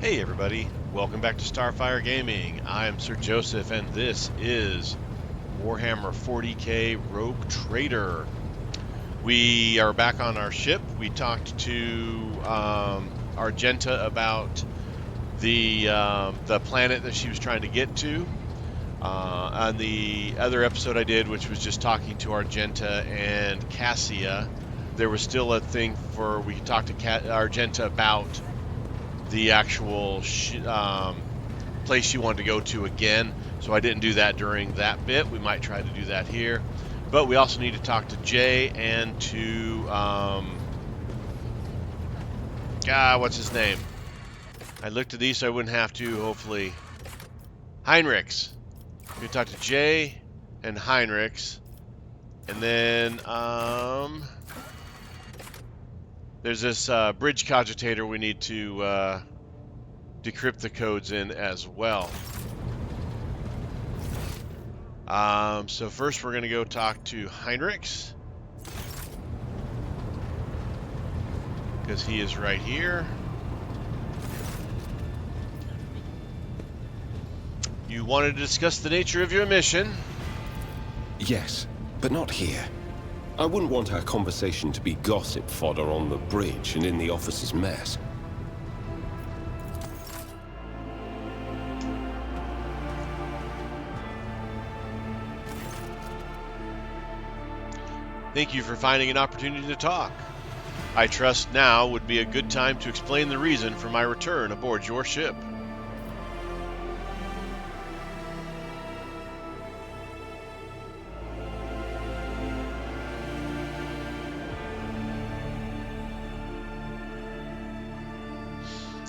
Hey everybody, welcome back to Starfyre Gaming. I'm Sir Joseph and this is Warhammer 40k Rouge Trader. We are back on our ship. We talked to Argenta about the planet that she was trying to get to. On the other episode I did, which was just talking to Argenta and Cassia, there was still a thing for we could talk to Argenta about the actual place you wanted to go to again. So I didn't do that during that bit. We might try to do that here. But we also need to talk to Jay and to, what's his name? I looked at these so I wouldn't have to, hopefully. Heinrichs. We talk to Jay and Heinrichs. And then, there's this bridge cogitator we need to decrypt the codes in as well. So first we're going to go talk to Heinrichs, because he is right here. You wanted to discuss the nature of your mission? Yes, but not here. I wouldn't want our conversation to be gossip fodder on the bridge and in the officer's mess. Thank you for finding an opportunity to talk. I trust now would be a good time to explain the reason for my return aboard your ship.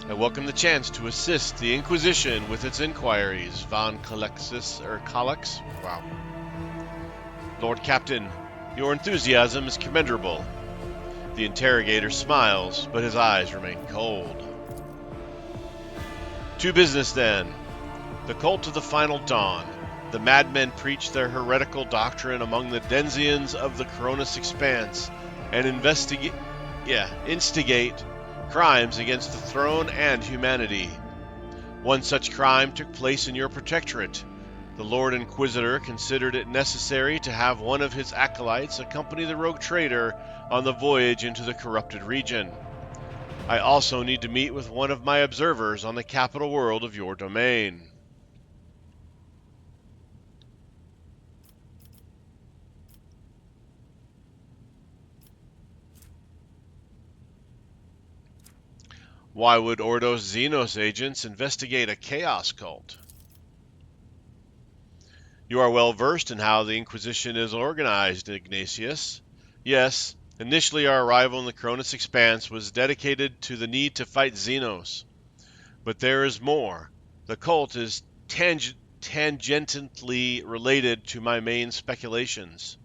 I welcome the chance to assist the Inquisition with its inquiries, Von Calexis, or Calix? Wow. Lord Captain, your enthusiasm is commendable. The interrogator smiles, but his eyes remain cold. To business then. The cult of the final dawn. The madmen preach their heretical doctrine among the denizens of the Koronus Expanse and instigate crimes against the throne and humanity. One such crime took place in your protectorate. The Lord Inquisitor considered it necessary to have one of his acolytes accompany the Rouge Trader on the voyage into the corrupted region. I also need to meet with one of my observers on the capital world of your domain. Why would Ordos Xenos agents investigate a chaos cult? You are well versed in how the Inquisition is organized, Ignatius. Yes, initially our arrival in the Koronus Expanse was dedicated to the need to fight Xenos. But there is more. The cult is tangentially related to my main speculations.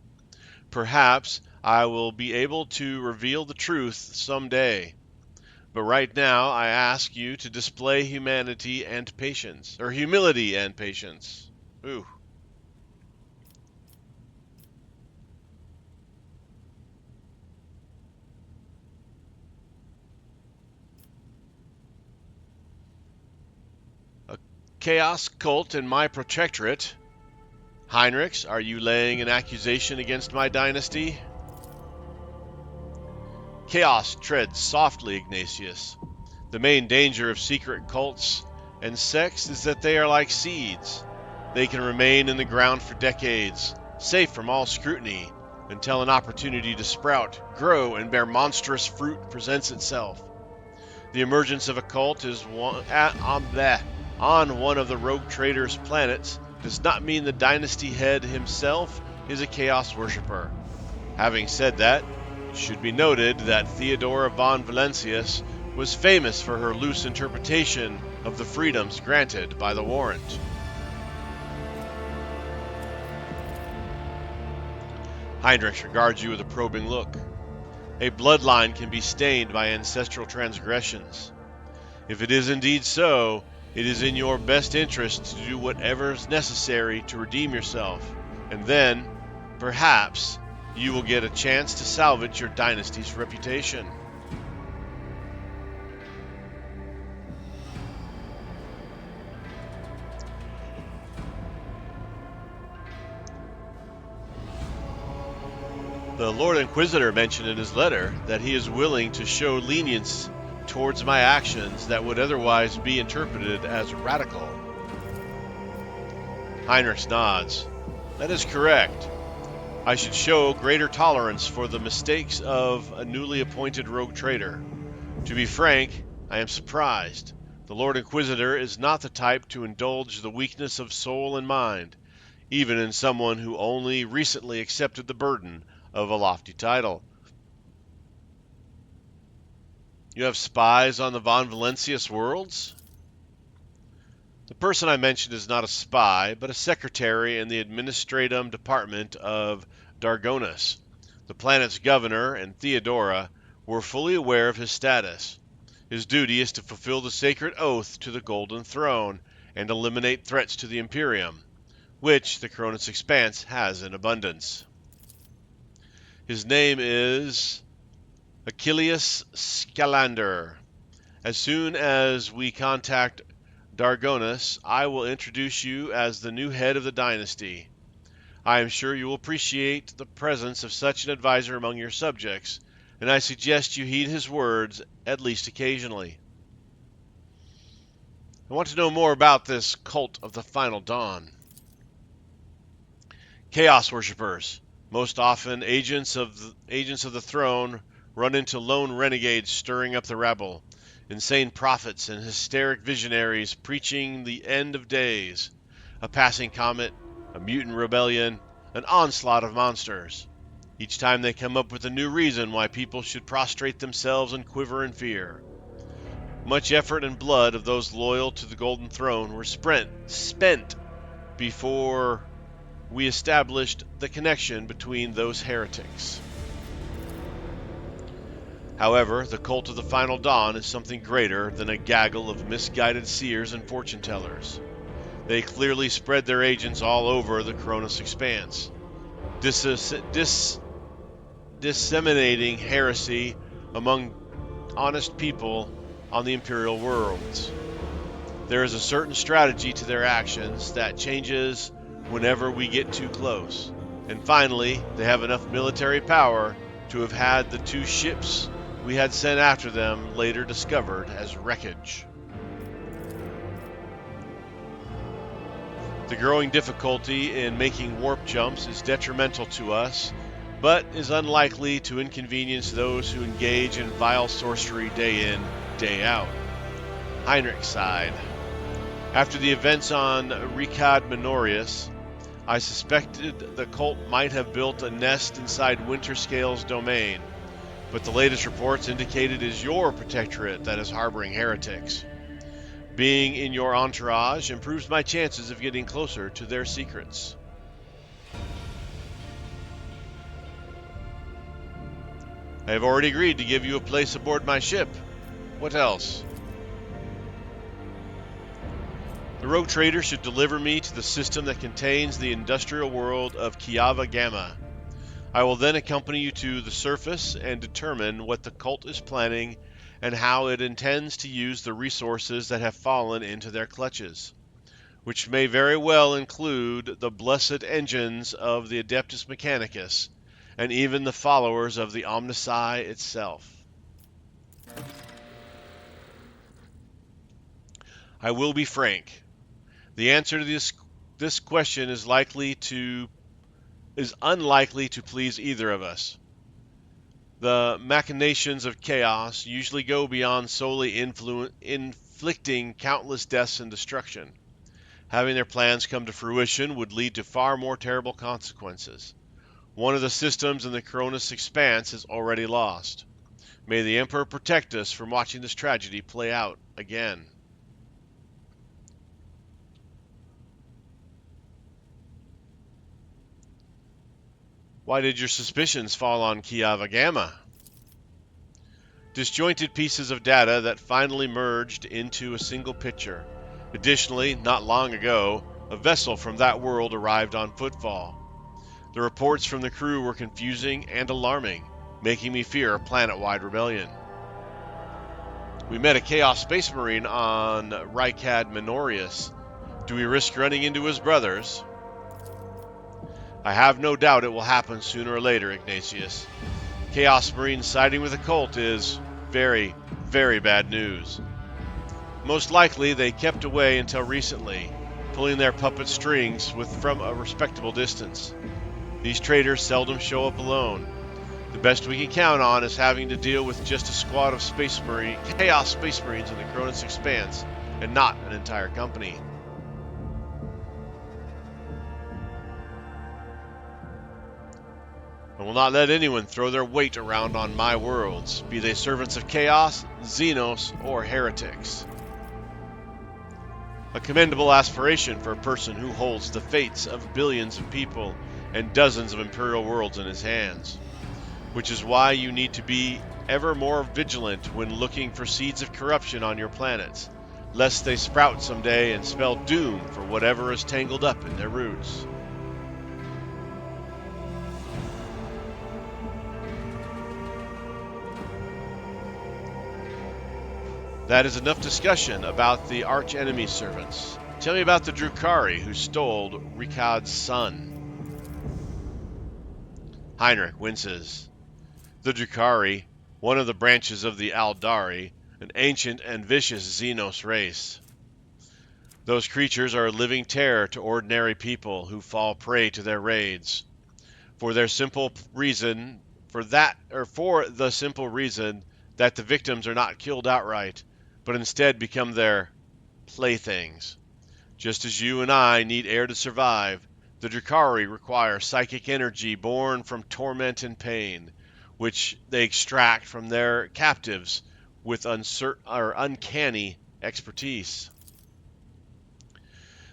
Perhaps I will be able to reveal the truth someday. But right now I ask you to display humility and patience. Ooh. A chaos cult in my protectorate. Heinrichs, are you laying an accusation against my dynasty? Chaos treads softly, Ignatius. The main danger of secret cults and sects is that they are like seeds. They can remain in the ground for decades, safe from all scrutiny, until an opportunity to sprout, grow, and bear monstrous fruit presents itself. The emergence of a cult is on one of the Rouge Trader's planets does not mean the dynasty head himself is a chaos worshipper. Having said that, it should be noted that Theodora von Valentius was famous for her loose interpretation of the freedoms granted by the warrant. Heinrich regards you with a probing look. A bloodline can be stained by ancestral transgressions. If it is indeed so, it is in your best interest to do whatever is necessary to redeem yourself, and then, perhaps, you will get a chance to salvage your dynasty's reputation. The Lord Inquisitor mentioned in his letter that he is willing to show lenience towards my actions that would otherwise be interpreted as radical. Heinrich nods. That is correct. I should show greater tolerance for the mistakes of a newly appointed rogue trader. To be frank, I am surprised. The Lord Inquisitor is not the type to indulge the weakness of soul and mind, even in someone who only recently accepted the burden of a lofty title. You have spies on the Von Valencius worlds? The person I mentioned is not a spy, but a secretary in the administratum department of Dargonus. The planet's governor and Theodora were fully aware of his status. His duty is to fulfill the sacred oath to the Golden Throne and eliminate threats to the Imperium, which the Koronus Expanse has in abundance. His name is Achilles Scalander. As soon as we contact Dargonus, I will introduce you as the new head of the dynasty. I am sure you will appreciate the presence of such an advisor among your subjects, and I suggest you heed his words, at least occasionally. I want to know more about this cult of the Final Dawn. Chaos worshippers, most often agents of the throne, run into lone renegades stirring up the rabble, insane prophets and hysteric visionaries preaching the end of days, a passing comet, a mutant rebellion, an onslaught of monsters. Each time they come up with a new reason why people should prostrate themselves and quiver in fear. Much effort and blood of those loyal to the Golden Throne were spent before we established the connection between those heretics. However, the cult of the Final Dawn is something greater than a gaggle of misguided seers and fortune-tellers. They clearly spread their agents all over the Koronus Expanse, disseminating heresy among honest people on the Imperial worlds. There is a certain strategy to their actions that changes whenever we get too close. And finally, they have enough military power to have had the 2 ships we had sent after them later discovered as wreckage. The growing difficulty in making warp jumps is detrimental to us, but is unlikely to inconvenience those who engage in vile sorcery day in, day out. Heinrich sighed. After the events on Recad Minorius, I suspected the cult might have built a nest inside Winterscale's domain, but the latest reports indicate it is your protectorate that is harboring heretics. Being in your entourage improves my chances of getting closer to their secrets. I have already agreed to give you a place aboard my ship. What else? The Rogue Trader should deliver me to the system that contains the industrial world of Kiava Gamma. I will then accompany you to the surface and determine what the cult is planning and how it intends to use the resources that have fallen into their clutches, which may very well include the blessed engines of the Adeptus Mechanicus and even the followers of the Omnici itself. I will be frank. The answer to this question is unlikely to please either of us. The machinations of chaos usually go beyond solely inflicting countless deaths and destruction. Having their plans come to fruition would lead to far more terrible consequences. One of the systems in the Koronus Expanse is already lost. May the Emperor protect us from watching this tragedy play out again. Why did your suspicions fall on Kiava Gamma? Disjointed pieces of data that finally merged into a single picture. Additionally, not long ago, a vessel from that world arrived on Footfall. The reports from the crew were confusing and alarming, making me fear a planet-wide rebellion. We met a Chaos Space Marine on Recad Minorius. Do we risk running into his brothers? I have no doubt it will happen sooner or later, Ignatius. Chaos Marines siding with the cult is very, very bad news. Most likely they kept away until recently, pulling their puppet strings from a respectable distance. These traitors seldom show up alone. The best we can count on is having to deal with just a squad of Chaos Space Marines in the Koronus Expanse, and not an entire company. I will not let anyone throw their weight around on my worlds, be they servants of Chaos, Xenos, or heretics. A commendable aspiration for a person who holds the fates of billions of people and dozens of Imperial worlds in his hands. Which is why you need to be ever more vigilant when looking for seeds of corruption on your planets, lest they sprout someday and spell doom for whatever is tangled up in their roots. That is enough discussion about the arch-enemy servants. Tell me about the Drukhari who stole Rikad's son. Heinrich winces. The Drukhari, one of the branches of the Aldari, an ancient and vicious Xenos race. Those creatures are a living terror to ordinary people who fall prey to their raids. For the simple reason that the victims are not killed outright, but instead become their playthings. Just as you and I need air to survive, the Drukhari require psychic energy born from torment and pain, which they extract from their captives with uncanny expertise.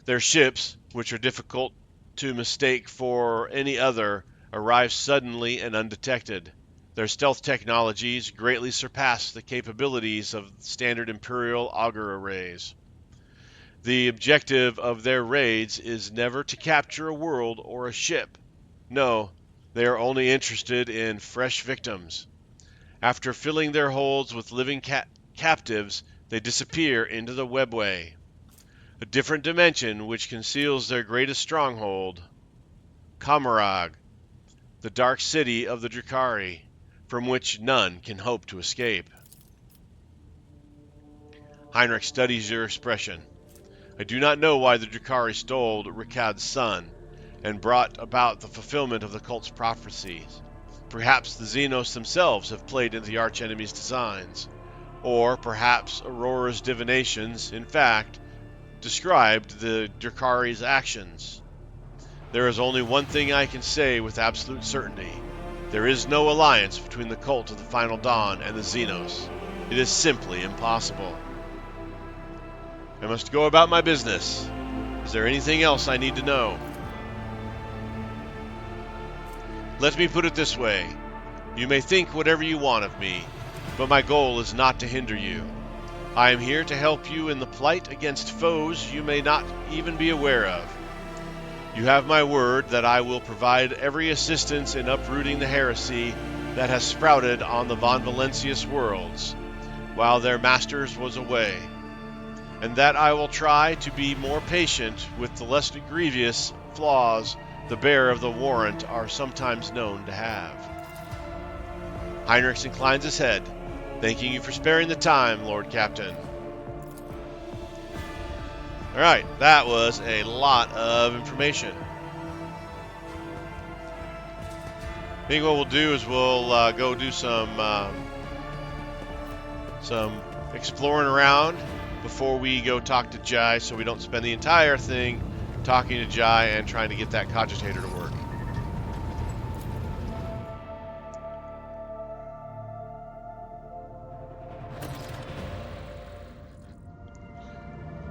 Their ships, which are difficult to mistake for any other, arrive suddenly and undetected. Their stealth technologies greatly surpass the capabilities of standard Imperial auger arrays. The objective of their raids is never to capture a world or a ship. No, they are only interested in fresh victims. After filling their holds with living captives, they disappear into the webway, a different dimension which conceals their greatest stronghold, Kamarag, the dark city of the Drukhari, from which none can hope to escape. Heinrich studies your expression. I do not know why the Drukhari stole Rikad's son and brought about the fulfillment of the cult's prophecies. Perhaps the Xenos themselves have played into the archenemy's designs, or perhaps Aurora's divinations, in fact, described the Drukhari's actions. There is only one thing I can say with absolute certainty. There is no alliance between the cult of the Final Dawn and the Xenos. It is simply impossible. I must go about my business. Is there anything else I need to know? Let me put it this way. You may think whatever you want of me, but my goal is not to hinder you. I am here to help you in the plight against foes you may not even be aware of. You have my word that I will provide every assistance in uprooting the heresy that has sprouted on the Von Valencius worlds, while their masters was away, and that I will try to be more patient with the less grievous flaws the bearer of the warrant are sometimes known to have. Heinrich inclines his head, thanking you for sparing the time, Lord Captain. Alright, that was a lot of information. I think what we'll do is we'll go do some exploring around before we go talk to Jai, so we don't spend the entire thing talking to Jai and trying to get that cogitator to work.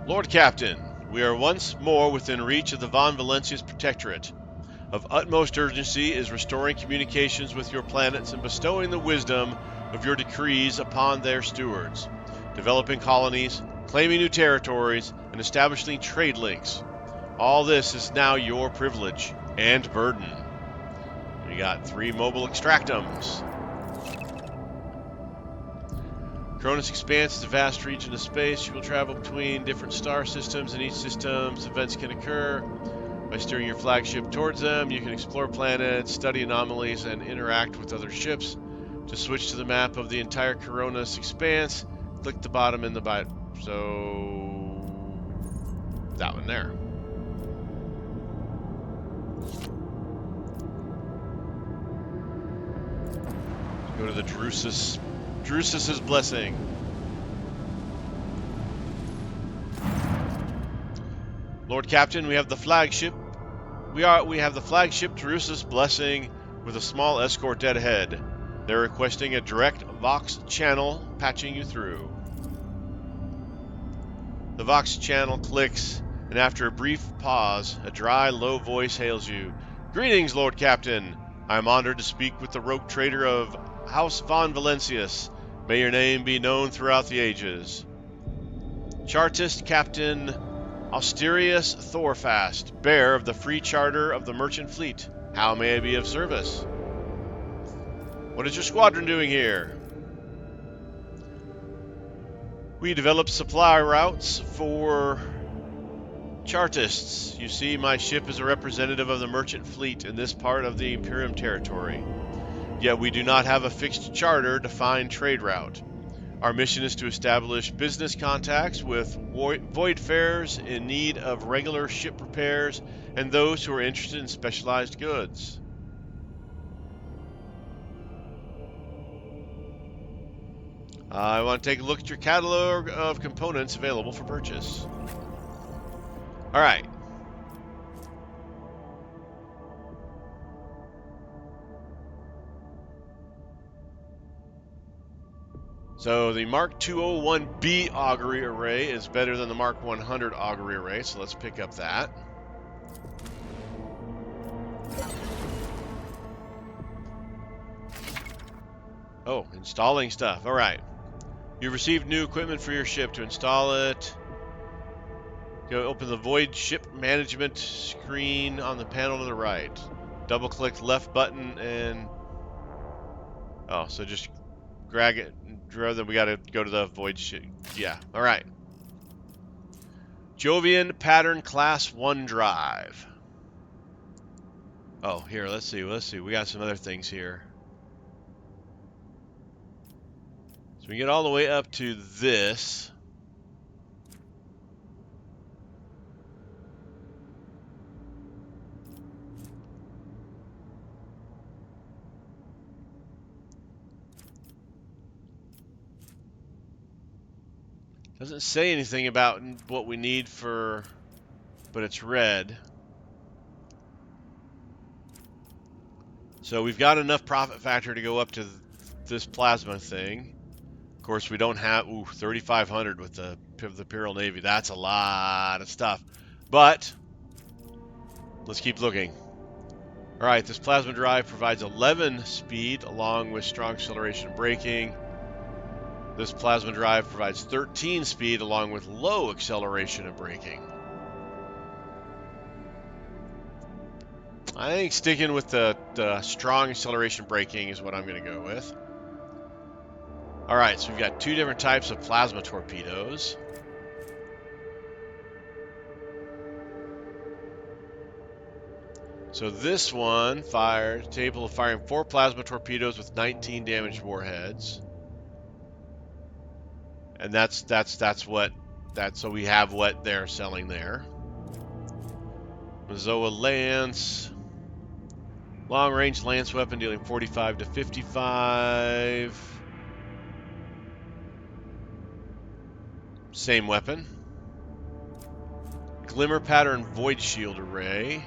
Lord Captain, we are once more within reach of the Von Valencius Protectorate. Of utmost urgency is restoring communications with your planets and bestowing the wisdom of your decrees upon their stewards, developing colonies, claiming new territories, and establishing trade links. All this is now your privilege and burden. We got 3 mobile extractums. Koronus Expanse is a vast region of space. You will travel between different star systems. In each system, events can occur. By steering your flagship towards them, you can explore planets, study anomalies, and interact with other ships. To switch to the map of the entire Koronus Expanse, click the bottom in the so that one there. Go to the Drusus's blessing. Lord Captain, we have the flagship. We have the flagship Drusus's blessing with a small escort dead ahead. They're requesting a direct Vox channel patching you through. The Vox channel clicks, and after a brief pause, a dry, low voice hails you. Greetings, Lord Captain. I am honored to speak with the Rouge Trader of House von Valentius. May your name be known throughout the ages. Chartist Captain Austerius Thorfast, bearer of the free charter of the merchant fleet. How may I be of service? What is your squadron doing here? We develop supply routes for Chartists. You see, my ship is a representative of the merchant fleet in this part of the Imperium territory. Yet we do not have a fixed charter-defined trade route. Our mission is to establish business contacts with voidfarers in need of regular ship repairs and those who are interested in specialized goods. I want to take a look at your catalog of components available for purchase. All right. So the Mark 201B augury array is better than the Mark 100 augury array, so let's pick up that. Oh, installing stuff. All right. You've received new equipment for your ship. To install it, go open the Void Ship Management screen on the panel to the right. Double-click left button and... Oh, so just drag it. Then we got to go to the Void Ship. Yeah, all right. Jovian Pattern Class 1 Drive. Oh, here, let's see. We got some other things here. So we get all the way up to this. Doesn't say anything about what we need for, but it's red. So we've got enough profit factor to go up to this plasma thing. Of course, we don't have 3,500 with the Imperial Navy. That's a lot of stuff. But let's keep looking. All right, this plasma drive provides 11 speed along with strong acceleration and braking. This plasma drive provides 13 speed along with low acceleration and braking. I think sticking with the strong acceleration braking is what I'm going to go with. All right, so we've got two different types of plasma torpedoes. So this one capable of firing 4 plasma torpedoes with 19 damaged warheads. And so we have what they're selling there. Mazoa Lance, long range lance weapon dealing 45 to 55. Same weapon. Glimmer pattern void shield array.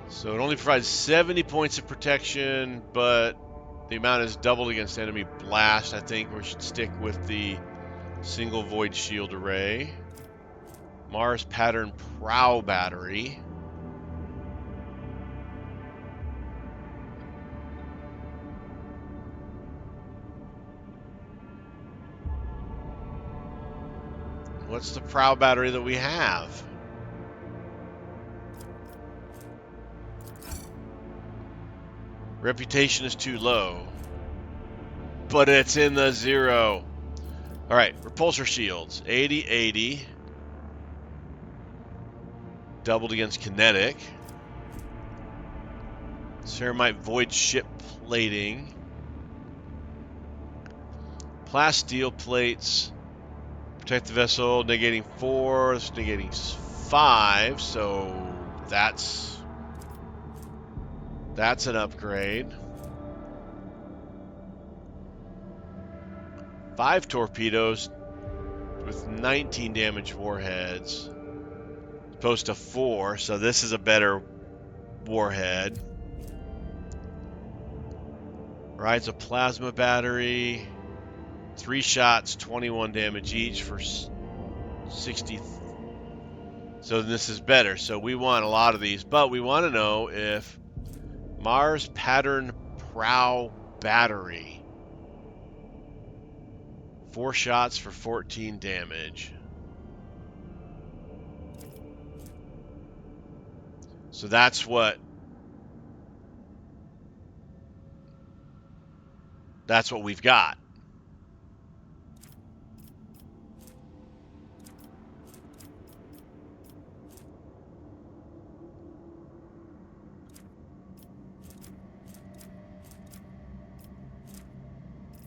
So it only provides 70 points of protection, but the amount is doubled against enemy blast. I think we should stick with the single void shield array. Mars pattern prow battery. What's the prow battery that we have? Reputation is too low, but it's in the 0. All right, repulsor shields, 80, 80. Doubled against kinetic. Ceramite void ship plating. Plasteel plates. Protect the vessel, negating 4, that's negating 5, so that's an upgrade. 5 torpedoes with 19 damage warheads, opposed to 4, so this is a better warhead. Rides a plasma battery, 3 shots, 21 damage each for 60. So this is better. So we want a lot of these, but we want to know if Mars pattern prow battery, 4 shots for 14 damage. So that's what we've got.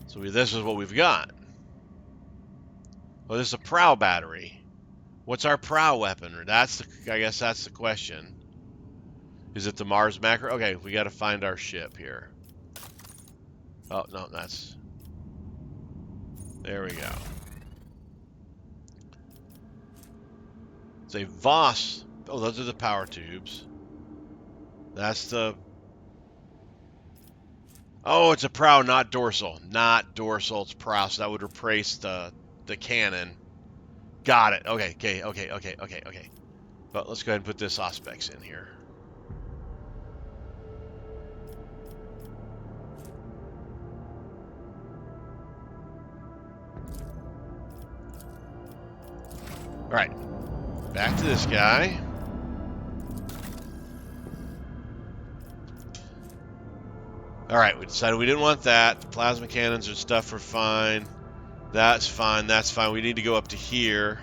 So this is what we've got. Well, this is a prow battery. What's our prow weapon? I guess that's the question. Is it the Mars macro? Okay, we got to find our ship here. Oh, no, there we go. It's a Voss. Oh, those are the power tubes. That's the... Oh, it's a prow, not dorsal. Not dorsal, it's prow, so that would replace the cannon. Got it. Okay. But let's go ahead and put this Auspex in here. All right, back to this guy. All right, we decided we didn't want that. The plasma cannons and stuff are fine. That's fine. That's fine. We need to go up to here.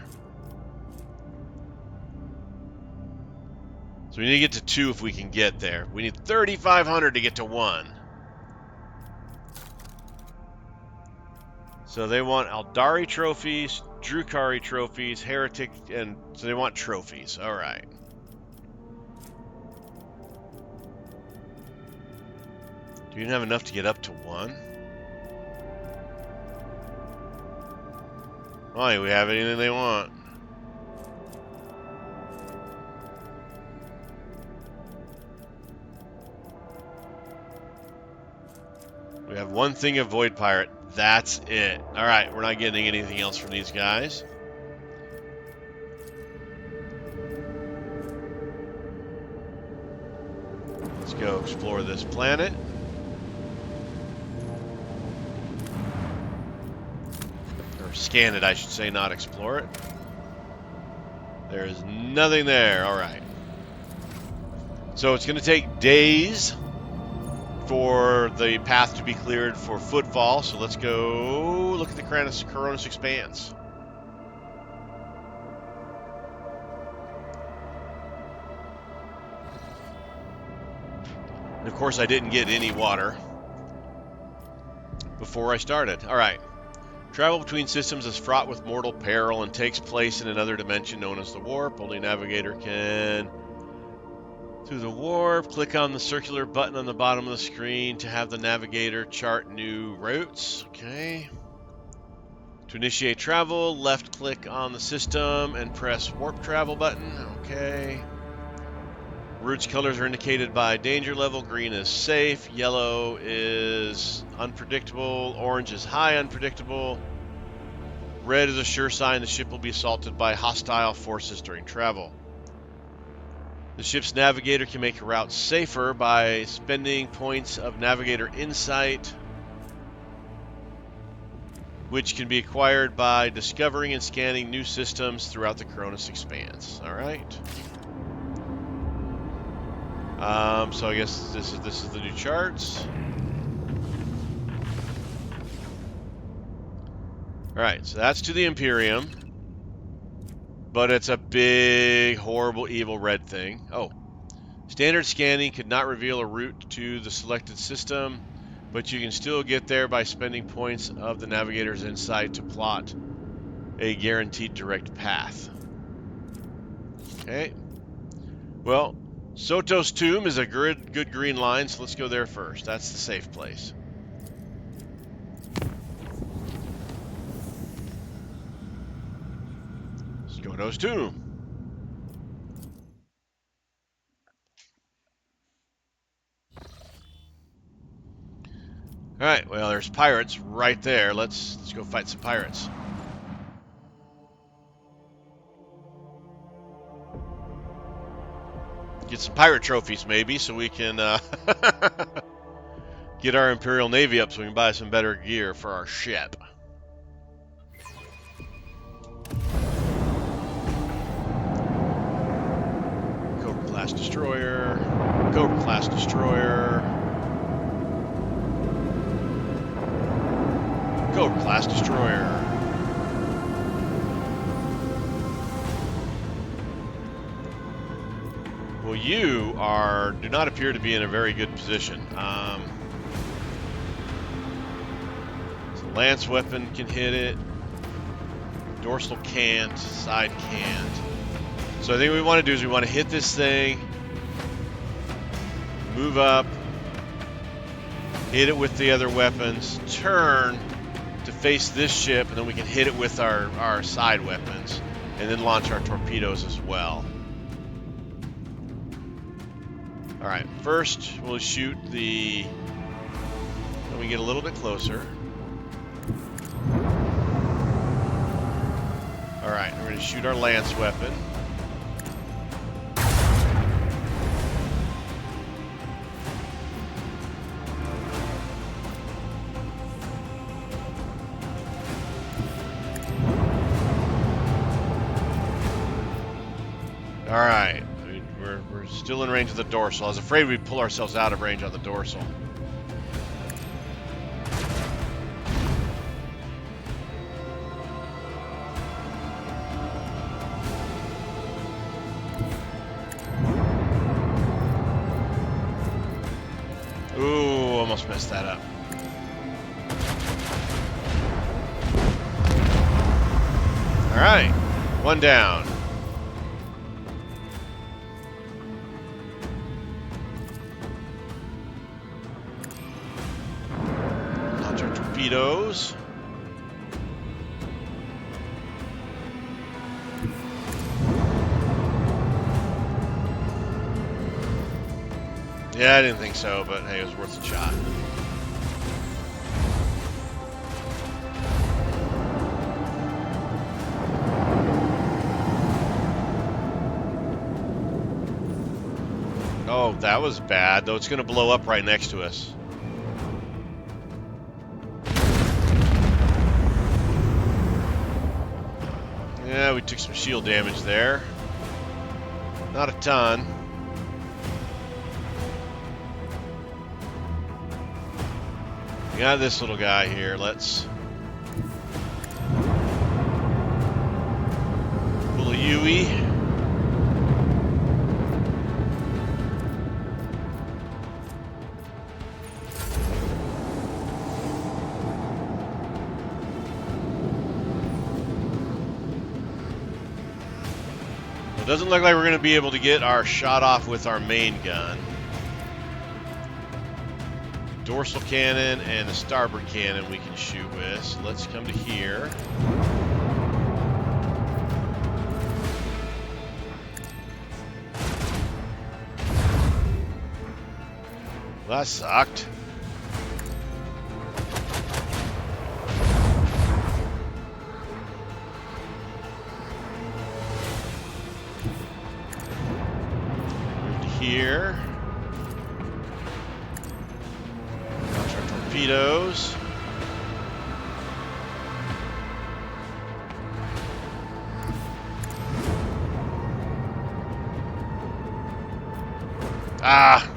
So we need to get to 2 if we can get there. We need 3,500 to get to 1. So they want Aldari trophies, Drukari trophies, Heretic, and so they want trophies. All right. Do you have enough to get up to 1? Why? We have anything they want. We have 1 thing of Void Pirate. That's it. All right, we're not getting anything else from these guys. Let's go explore this planet. Or scan it, I should say, not explore it. There is nothing there. All right. So it's going to take days for the path to be cleared for Footfall, so let's go look at the Koronus Expanse. And of course, I didn't get any water before I started. All right. Travel between systems is fraught with mortal peril and takes place in another dimension known as the Warp. Only a navigator can... Through the warp, click on the circular button on the bottom of the screen to have the navigator chart new routes. Okay. To initiate travel, left click on the system and press warp travel button. Okay. Routes colors are indicated by danger level. Green is safe, yellow is unpredictable, orange is high unpredictable. Red is a sure sign the ship will be assaulted by hostile forces during travel. The ship's navigator can make a route safer by spending points of navigator insight, which can be acquired by discovering and scanning new systems throughout the Koronus Expanse. All right. So I guess this is the new charts. Alright, so that's to the Imperium. But it's a big, horrible, evil red thing. Oh. Standard scanning could not reveal a route to the selected system, but you can still get there by spending points of the navigator's insight to plot a guaranteed direct path. Okay. Well, Soto's tomb is a good green line, so let's go there first. That's the safe place. Soto's tomb. All right. Well, there's pirates right there. Let's go fight some pirates. Get some pirate trophies, maybe, so we can get our Imperial Navy up so we can buy some better gear for our ship. Cobra-class destroyer. Cobra-class destroyer. Cobra-class destroyer. Well, you do not appear to be in a very good position. So lance weapon can hit it. Dorsal can't. Side can't. So I think what we want to do is we want to hit this thing. Move up. Hit it with the other weapons. Turn to face this ship, and then we can hit it with our side weapons. And then launch our torpedoes as well. Alright, first we'll shoot the... Then we get a little bit closer. Alright, we're going to shoot our lance weapon. Alright. We're still in range of the dorsal. I was afraid we'd pull ourselves out of range on the dorsal. Ooh, almost messed that up. Alright, one down. Torpedoes. Yeah, I didn't think so, but hey, it was worth a shot. Oh, that was bad, though it's going to blow up right next to us. Yeah, we took some shield damage there. Not a ton. We got this little guy here. Let's pull a Yui. It doesn't look like we're going to be able to get our shot off with our main gun. Dorsal cannon and the starboard cannon we can shoot with. So let's come to here. Well, that sucked. Here. Launch our torpedoes. Ah!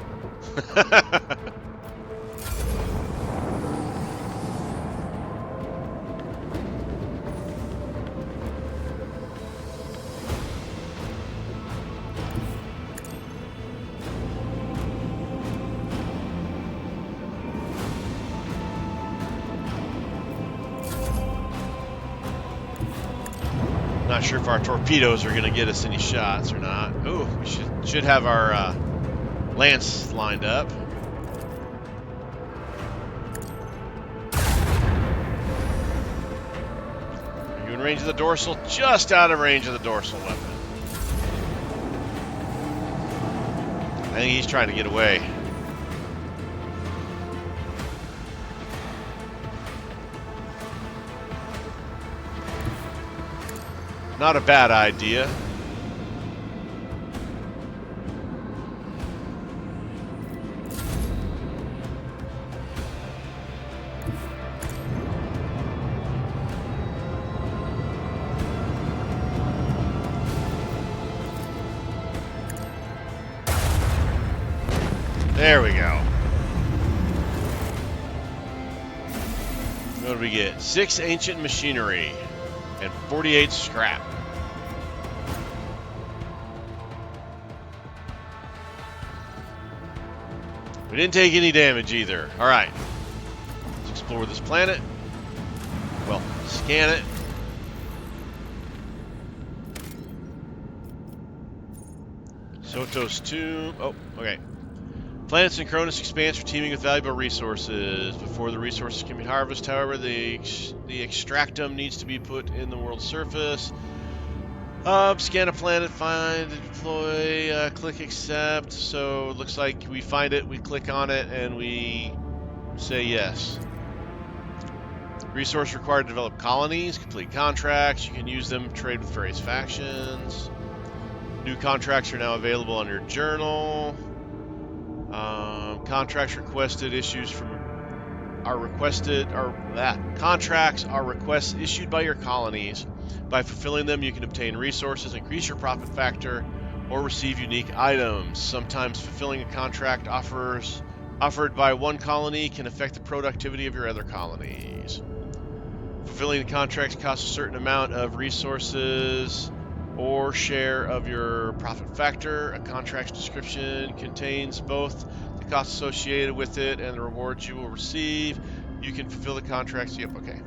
Not sure if our torpedoes are going to get us any shots or not. Oh, we should have our lance lined up. Are you in range of the dorsal? Just out of range of the dorsal weapon. I think he's trying to get away. Not a bad idea. There we go. What do we get? 6 ancient machinery and 48 scrap. We didn't take any damage either. All right. Let's explore this planet. Well, scan it. Soto's tomb. Oh, okay. Planets in Koronus Expanse are teeming with valuable resources. Before the resources can be harvested, however, the extractum needs to be put in the world's surface. Scan a planet, find, deploy, click accept. So it looks like we find it, we click on it, and we say yes. Resource required to develop colonies, complete contracts. You can use them to trade with various factions. New contracts are now available on your journal. Contracts requested issues from contracts are requests issued by your colonies. By fulfilling them, you can obtain resources, increase your profit factor, or receive unique items. Sometimes fulfilling a contract offered by one colony can affect the productivity of your other colonies. Fulfilling the contracts costs a certain amount of resources or share of your profit factor. A contract's description contains both the costs associated with it and the rewards you will receive. You can fulfill the contracts. Yep, okay.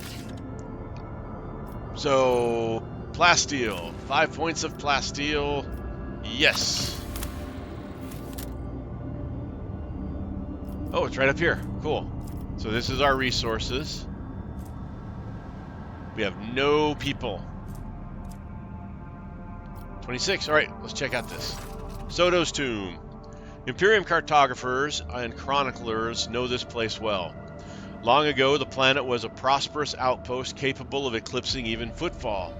So, plasteel. 5 points of plasteel. Yes. Oh, it's right up here. Cool. So this is our resources. We have no people. 26. All right, let's check out this. Soto's tomb. Imperium cartographers and chroniclers know this place well. Long ago, the planet was a prosperous outpost capable of eclipsing even Footfall.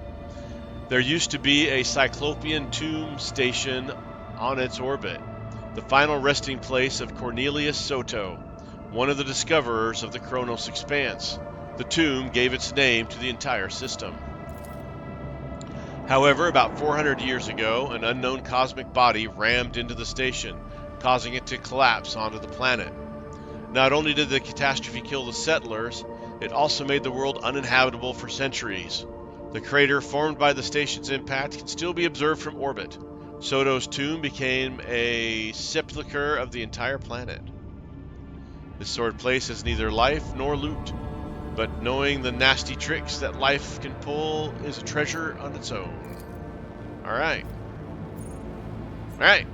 There used to be a Cyclopean tomb station on its orbit, the final resting place of Cornelius Soto, one of the discoverers of the Koronus Expanse. The tomb gave its name to the entire system. However, about 400 years ago, an unknown cosmic body rammed into the station, causing it to collapse onto the planet. Not only did the catastrophe kill the settlers, it also made the world uninhabitable for centuries. The crater formed by the station's impact can still be observed from orbit. Soto's tomb became a sepulchre of the entire planet. This sort of place has neither life nor loot, but knowing the nasty tricks that life can pull is a treasure on its own. Alright. Alright.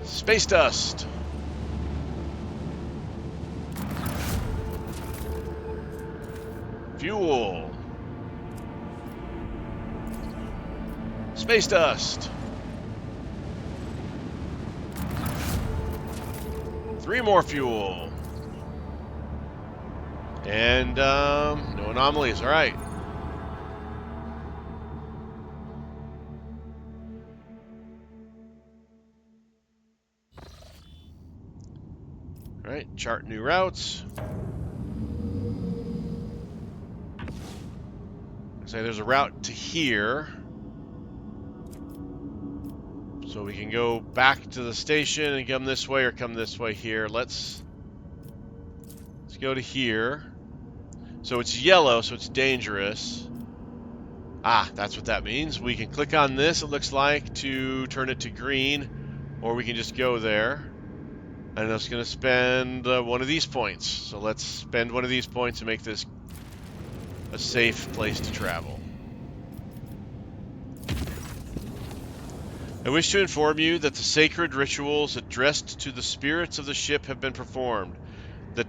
Space dust. Fuel. Space dust. 3 more fuel. And no anomalies. All right. All right. Chart new routes. So there's a route to here. So we can go back to the station and come this way or come this way here. Let's go to here. So it's yellow, so it's dangerous. Ah, that's what that means. We can click on this, it looks like, to turn it to green, or we can just go there. And it's going to spend one of these points. So let's spend one of these points and make this a safe place to travel. I wish to inform you that the sacred rituals addressed to the spirits of the ship have been performed. The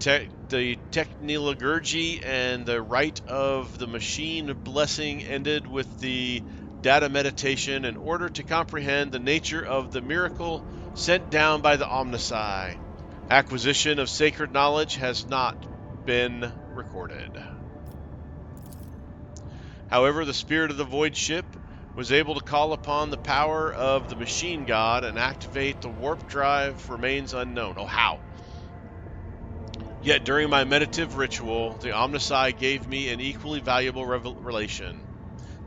technology and the rite of the machine blessing ended with the data meditation in order to comprehend the nature of the miracle sent down by the Omnici. Acquisition of sacred knowledge has not been recorded. However, the spirit of the Void ship was able to call upon the power of the machine god and activate the warp drive remains unknown. Oh, how? Yet during my meditative ritual, the Omnici gave me an equally valuable revelation.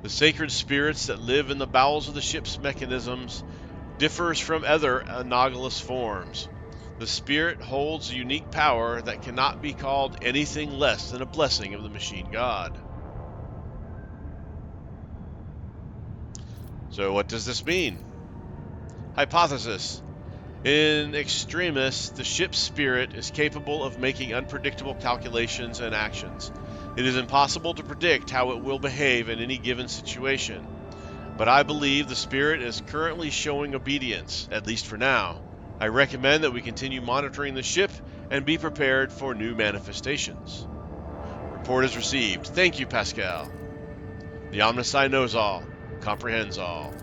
The sacred spirits that live in the bowels of the ship's mechanisms differs from other anomalous forms. The spirit holds a unique power that cannot be called anything less than a blessing of the machine god. So what does this mean? Hypothesis. In extremis, the ship's spirit is capable of making unpredictable calculations and actions. It is impossible to predict how it will behave in any given situation. But I believe the spirit is currently showing obedience, at least for now. I recommend that we continue monitoring the ship and be prepared for new manifestations. Report is received. Thank you, Pascal. The Omnici knows all, comprehends all.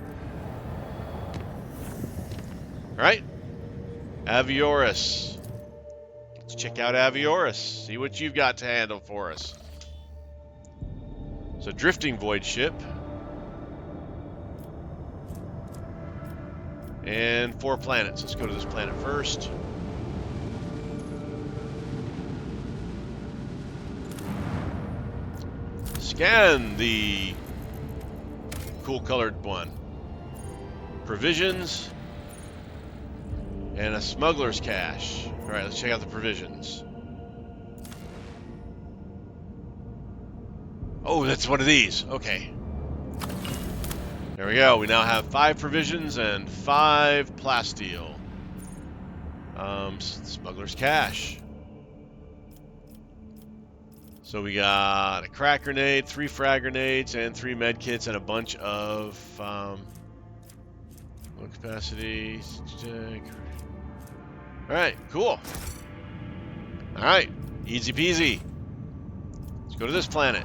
All right, Avioris. Let's check out Avioris, see what you've got to handle for us. It's a drifting void ship. And 4 planets. Let's go to this planet first. Scan the cool colored one. Provisions and a smuggler's cache. All right, let's check out the provisions. Oh, that's one of these. Okay. There we go. We now have 5 provisions and 5 plasteel. Smuggler's cache. So we got a crack grenade, 3 frag grenades, and 3 med kits, and a bunch of low capacity. All right, cool. All right, easy peasy. Let's go to this planet.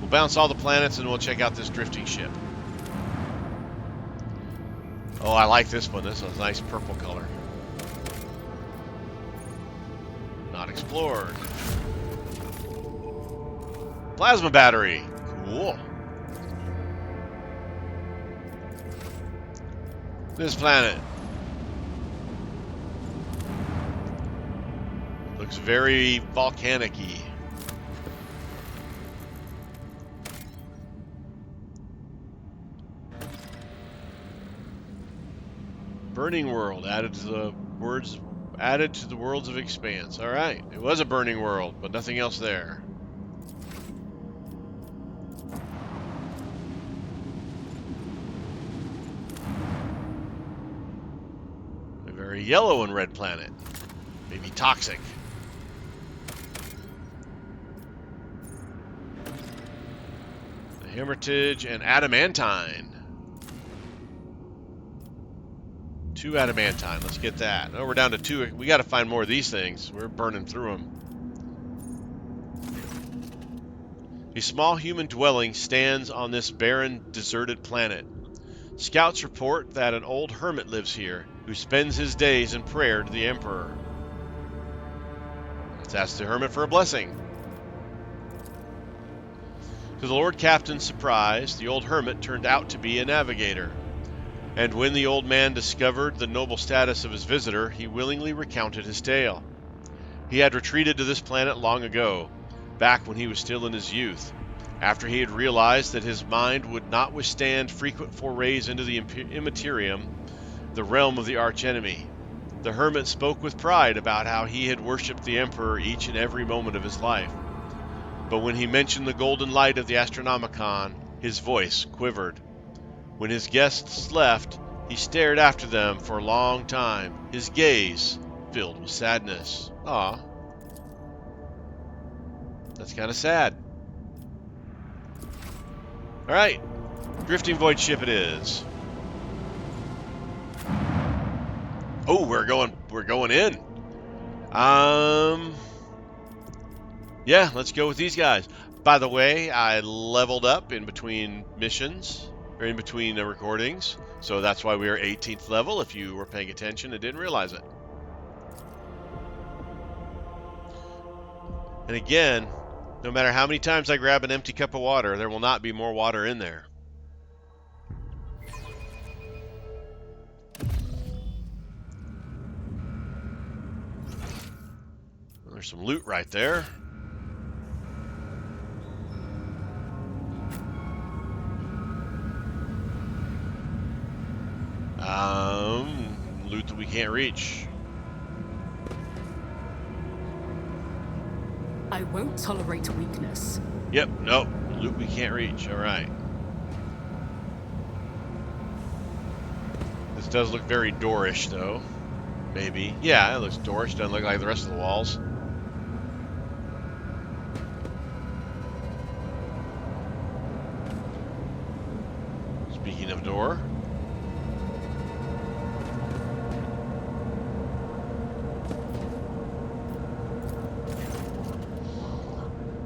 We'll bounce all the planets and we'll check out this drifting ship. Oh, I like this one. This is a nice purple color. Not explored. Plasma battery. Cool. This planet. Looks very volcanic-y. Burning world added to the worlds of Expanse. All right, it was a burning world, but nothing else there. A very yellow and red planet, maybe toxic. The Hermitage and Adamantine. 2 adamantine. Let's get that. Oh, we're down to 2. We got to find more of these things. We're burning through them. A small human dwelling stands on this barren, deserted planet. Scouts report that an old hermit lives here, who spends his days in prayer to the Emperor. Let's ask the hermit for a blessing. To the Lord Captain's surprise, the old hermit turned out to be a navigator. And when the old man discovered the noble status of his visitor, he willingly recounted his tale. He had retreated to this planet long ago, back when he was still in his youth, after he had realized that his mind would not withstand frequent forays into the immaterium, the realm of the archenemy. The hermit spoke with pride about how he had worshipped the Emperor each and every moment of his life. But when he mentioned the golden light of the Astronomicon, his voice quivered. When his guests left, he stared after them for a long time, his gaze filled with sadness. Aw. That's kind of sad. All right, drifting void ship it is. Oh, we're going in. Yeah, let's go with these guys. By the way, I leveled up in between missions, or in between recordings, so that's why we are 18th level, if you were paying attention and didn't realize it. And again, no matter how many times I grab an empty cup of water, there will not be more water in there. There's some loot right there. Loot that we can't reach. I won't tolerate weakness. Yep, nope. Loot we can't reach. All right. This does look very doorish, though. Maybe. Yeah, it looks doorish. Doesn't look like the rest of the walls. Speaking of door.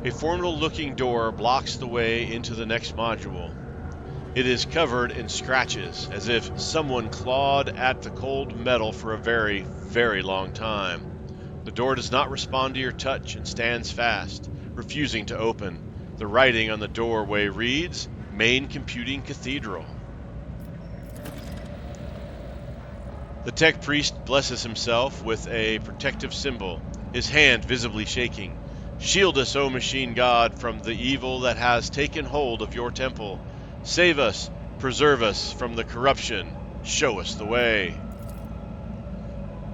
A formidable-looking door blocks the way into the next module. It is covered in scratches, as if someone clawed at the cold metal for a very, very long time. The door does not respond to your touch and stands fast, refusing to open. The writing on the doorway reads, Main Computing Cathedral. The tech priest blesses himself with a protective symbol, his hand visibly shaking. Shield us, O machine god, from the evil that has taken hold of your temple. Save us, preserve us from the corruption, show us the way.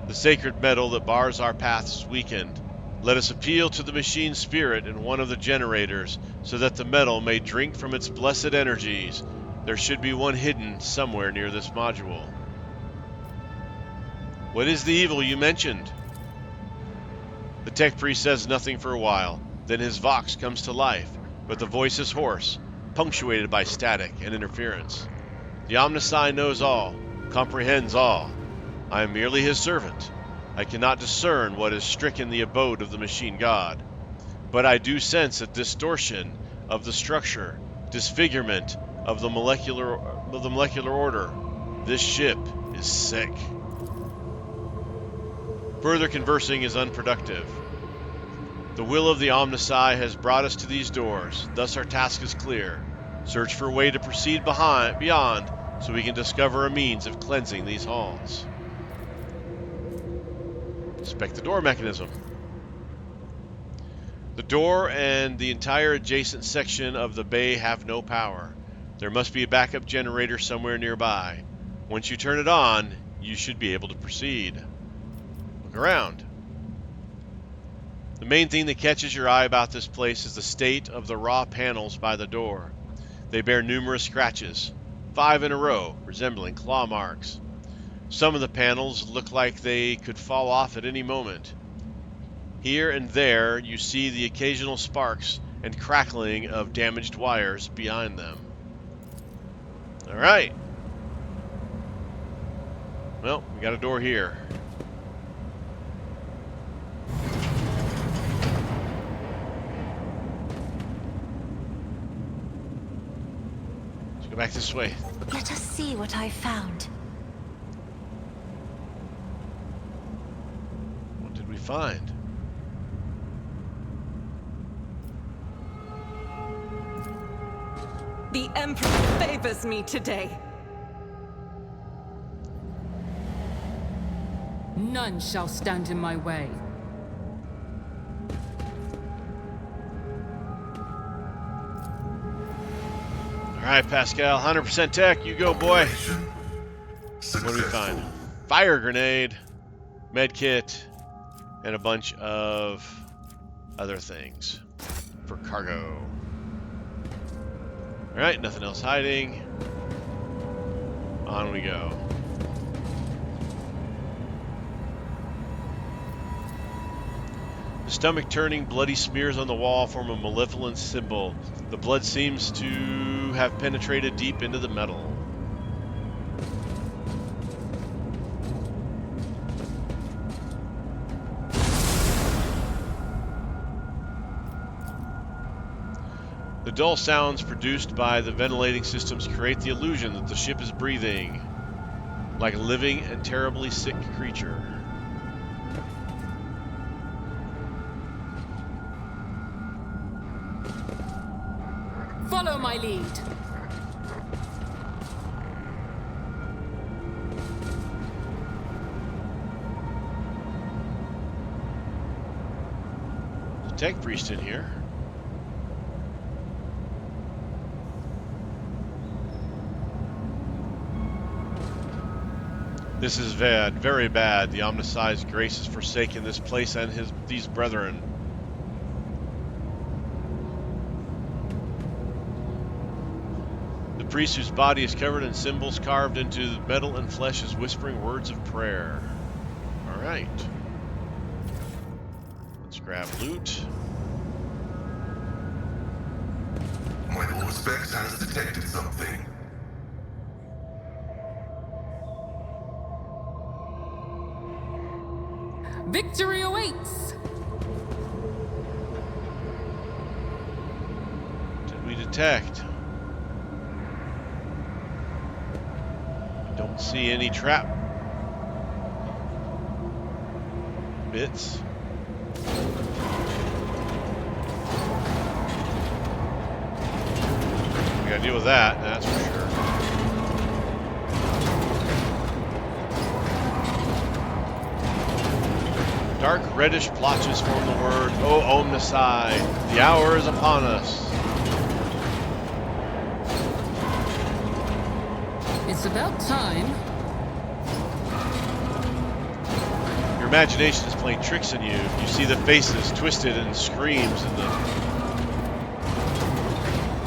The sacred metal that bars our paths is weakened. Let us appeal to the machine spirit in one of the generators, so that the metal may drink from its blessed energies. There should be one hidden somewhere near this module. What is the evil you mentioned? The tech priest says nothing for a while, then his vox comes to life, but the voice is hoarse, punctuated by static and interference. The Omnici knows all, comprehends all. I am merely his servant. I cannot discern what has stricken the abode of the machine god, but I do sense a distortion of the structure, disfigurement of the molecular order. This ship is sick. Further conversing is unproductive. The will of the Omnici has brought us to these doors, thus our task is clear. Search for a way to proceed beyond, so we can discover a means of cleansing these halls. Inspect the door mechanism. The door and the entire adjacent section of the bay have no power. There must be a backup generator somewhere nearby. Once you turn it on, you should be able to proceed. Look around. The main thing that catches your eye about this place is the state of the raw panels by the door. They bear numerous scratches, 5 in a row, resembling claw marks. Some of the panels look like they could fall off at any moment. Here and there you see the occasional sparks and crackling of damaged wires behind them. All right. Well, we got a door here. Go back this way. Let us see what I found. What did we find? The Emperor favors me today. None shall stand in my way. All right, Pascal, 100% tech. You go, boy. What do we find? Fire grenade, med kit, and a bunch of other things for cargo. All right, nothing else hiding. On we go. The stomach-turning, bloody smears on the wall form a malevolent symbol. The blood seems to have penetrated deep into the metal. The dull sounds produced by the ventilating systems create the illusion that the ship is breathing, like a living and terribly sick creature. Follow my lead. There's a tech priest in here. This is bad, very bad. The omnisci's grace has forsaken this place and these brethren. The priest whose body is covered in symbols carved into metal and flesh is whispering words of prayer. All right. Let's grab loot. My Auspex has detected something. Victory awaits! Did we detect? Don't see any trap bits. We gotta deal with that, that's for sure. Dark reddish blotches form the word, O Omnicide, the hour is upon us. It's about time. Your imagination is playing tricks on you. You see the faces twisted and screams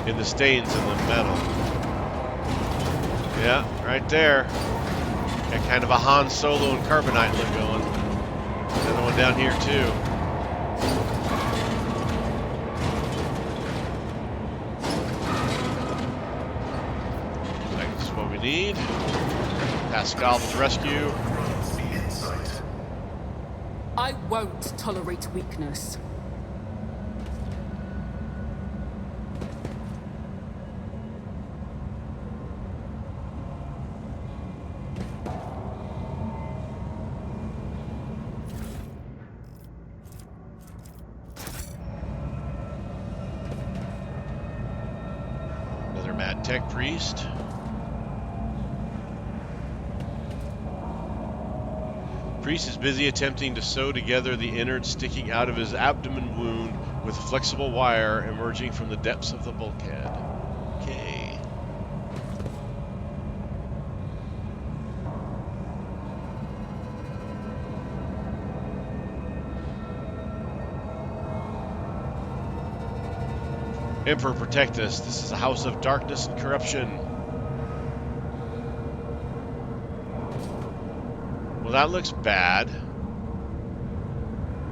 in the stains in the metal. Yeah, right there. Got kind of a Han Solo and Carbonite look going. Another one down here too. That's what we need. Pascal to the rescue. I won't tolerate weakness. Another mad tech priest. Priest is busy attempting to sew together the innards sticking out of his abdomen wound with flexible wire emerging from the depths of the bulkhead. Okay. Emperor, protect us. This is a house of darkness and corruption. Well, that looks bad.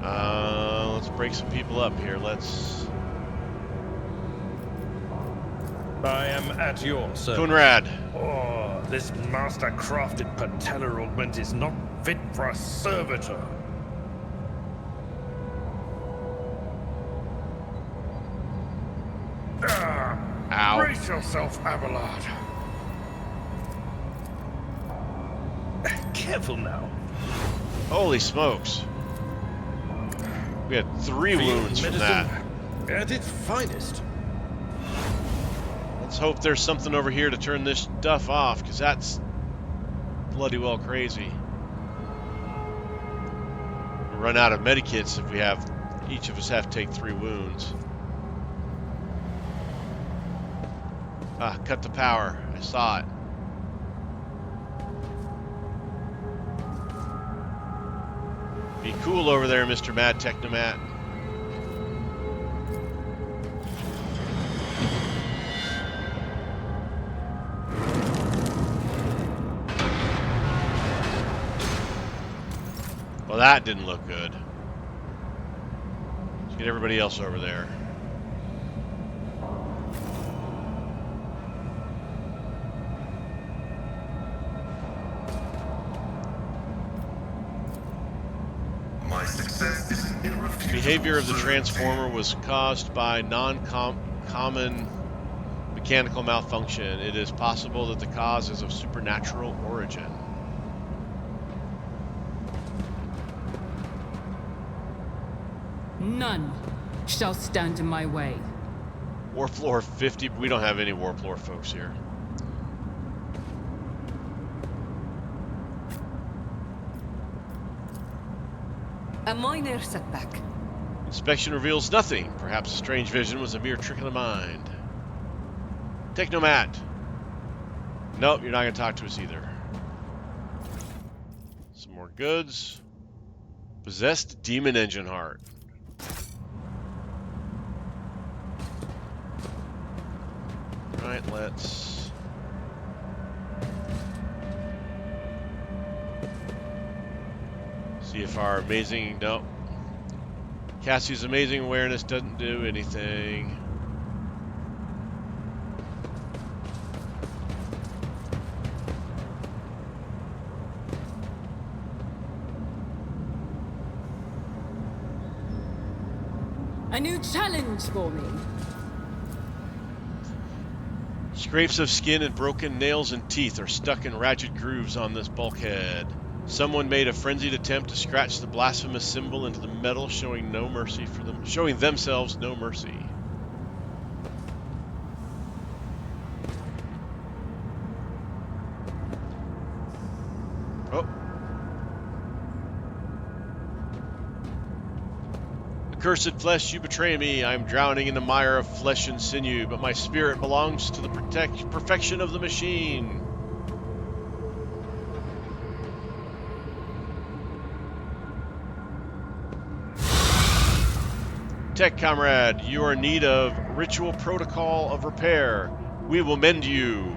Let's break some people up here. Let's... I am at your service. Kunrad. Oh, this master-crafted patellar augment is not fit for a servitor. Ow. Brace yourself, Abelard. Careful now. Holy smokes. We had 3 wounds from that. At its finest. Let's hope there's something over here to turn this stuff off, because that's bloody well crazy. We'll run out of medikits if we have... Each of us have to take 3 wounds. Ah, cut the power. I saw it. Be cool over there, Mr. Mad Technomat. Well, that didn't look good. Get everybody else over there. My success is an irrefutable Behavior of the certainty. transformer was caused by non-common mechanical malfunction. It is possible that the cause is of supernatural origin. None shall stand in my way. Warfloor 50. We don't have any Warfloor folks here. A minor setback. Inspection reveals nothing. Perhaps a strange vision was a mere trick of the mind. Technomat. Nope, you're not going to talk to us either. Some more goods. Possessed demon engine heart. Right, let's... see if our amazing... Nope. Cassie's amazing awareness doesn't do anything. A new challenge for me. Scrapes of skin and broken nails and teeth are stuck in ragged grooves on this bulkhead. Someone made a frenzied attempt to scratch the blasphemous symbol into the metal, showing no mercy for them, showing themselves no mercy. Oh. Accursed flesh, you betray me. I am drowning in the mire of flesh and sinew, but my spirit belongs to the perfection of the machine. Tech comrade, you are in need of ritual protocol of repair. We will mend you.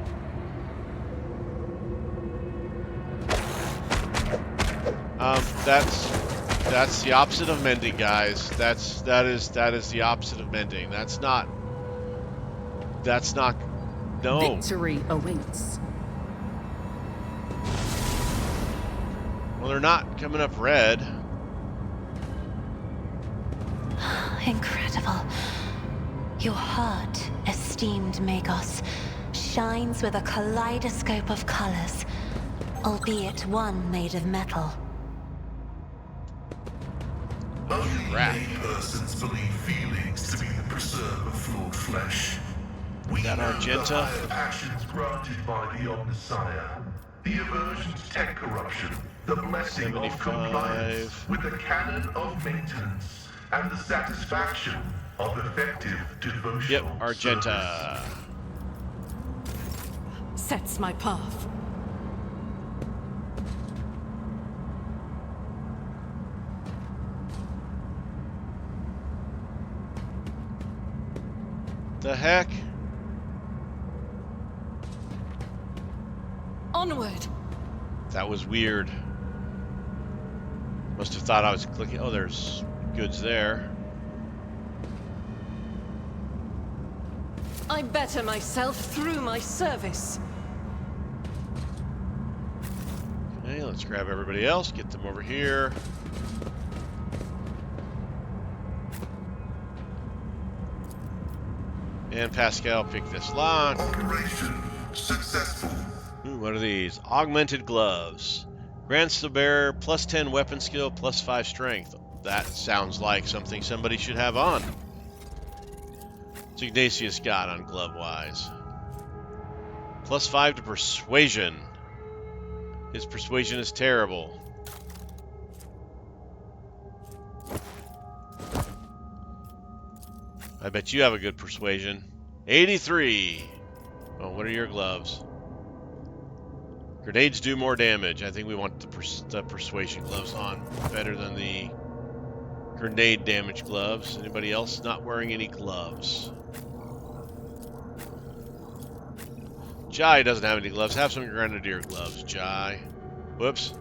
That's the opposite of mending, guys. That is the opposite of mending. That's not. No. Victory awaits. Well, they're not coming up red. Incredible. Your heart, esteemed Magos, shines with a kaleidoscope of colors, albeit one made of metal. Only Crap. lay persons believe feelings to be the preserve of flawed flesh. We That know Argenta? the higher passions granted by the Omnissiah, the aversion to tech corruption, the blessing of 75. compliance with the canon of maintenance, and the satisfaction of effective devotional Yep, Argenta. Sets my path. The heck? Onward. That was weird. Must have thought I was clicking. Oh, there's goods there. I better myself through my service. Okay, let's grab everybody else, get them over here. And Pascal, pick this lock. Operation successful. Ooh, what are these? Augmented gloves. Grants the bearer plus 10 weapon skill, plus 5 strength. That sounds like something somebody should have on. What's Ignatius got on glove-wise? Plus 5 to persuasion. His persuasion is terrible. I bet you have a good persuasion. 83. Oh, what are your gloves? Grenades do more damage. I think we want the persuasion gloves on. Better than the grenade damage gloves. Anybody else not wearing any gloves? Jai doesn't have any gloves. Have some grenadier gloves, Jai. Whoops.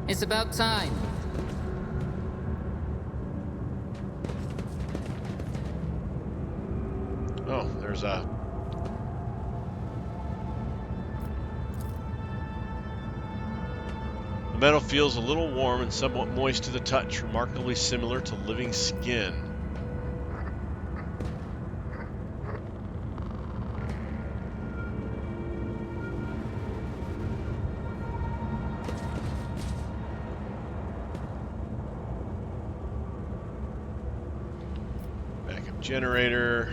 It's about time. Oh, there's a... The metal feels a little warm and somewhat moist to the touch, remarkably similar to living skin. Backup generator.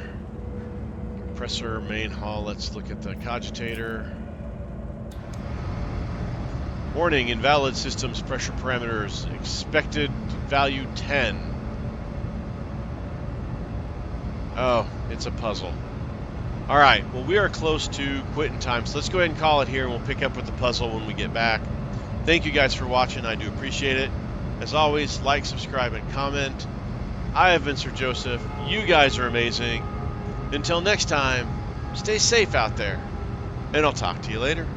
Compressor, main hall. Let's look at the cogitator. Warning, invalid systems pressure parameters. Expected value 10. Oh, it's a puzzle. Alright, well we are close to quitting time, so let's go ahead and call it here and we'll pick up with the puzzle when we get back. Thank you guys for watching, I do appreciate it. As always, like, subscribe, and comment. I have been Sir Joseph. You guys are amazing. Until next time, stay safe out there, and I'll talk to you later.